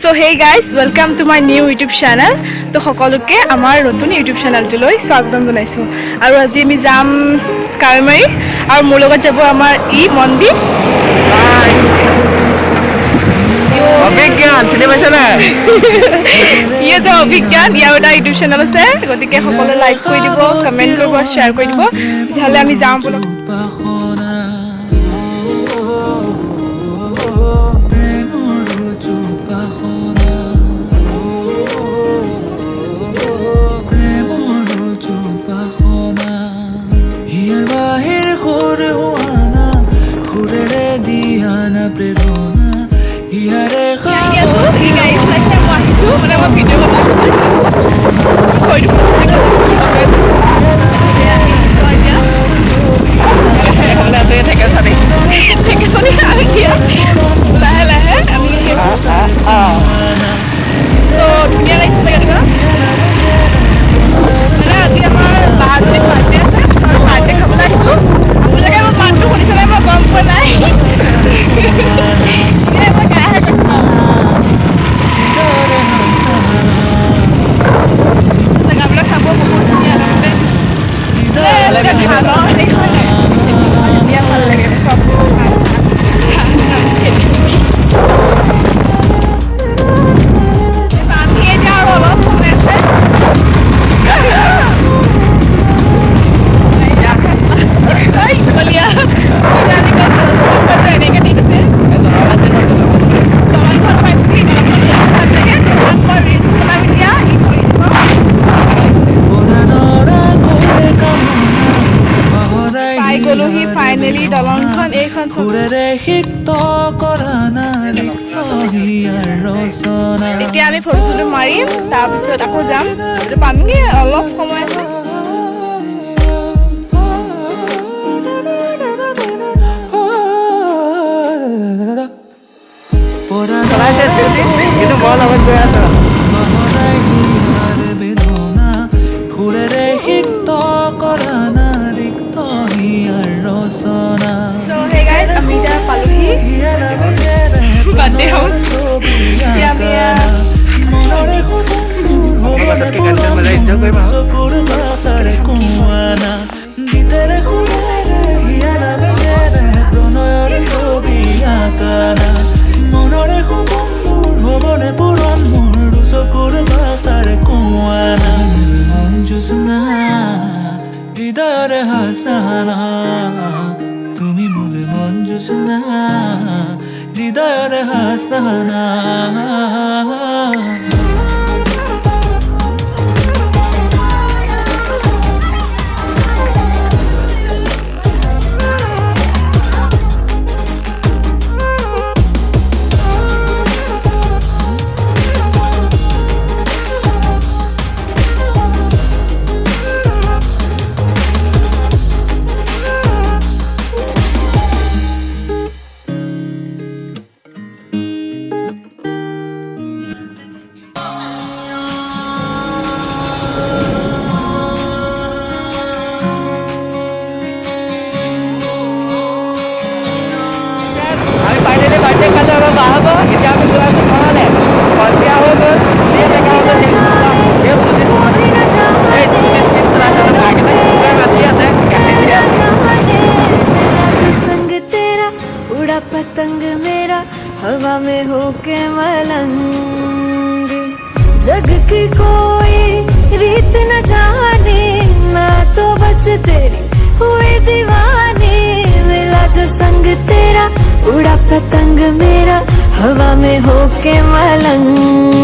So hey guys, welcome to my new YouTube channel. तो সকলোকে আমাৰ নতুন YouTube চেনেলটোলৈ স্বাগতম জনাইছো আৰু আজি আমি যাম কাৰমাৰী আৰু মোৰ লগত যাব আমাৰ মন্দিৰ অভিজ্ঞান চিনি পাইছে না ইয়ে যে অভিজ্ঞান ইয়াৰ এটা YouTube চেনেল আছে গতিকে সকলোৱে লাইক কৰি দিব কমেন্ট কৰিব শ্বেয়াৰ কৰি দিব তেতিয়াহ'লে আমি যাম বলক Finally, দলংখন এইখন এতিয়া আমি ফটো মাৰিম তাৰপিছত আকৌ যাম পামগে অলপ সময় আছে কিন্তু বৰ লগত গৈ আছো So hey guys, আমি যা পালোহি বাৰ্থডে হাউস হৃদয়ৰে হাসনা তুমি মোলে মন জোসনা হৃদয়ৰে হাসনা पतंग मेरा हवा में होके मलंग जग की कोई रीत न जाने मैं तो बस तेरी हुई दीवानी मिला जो संग तेरा उड़ा पतंग मेरा हवा में होके मलंग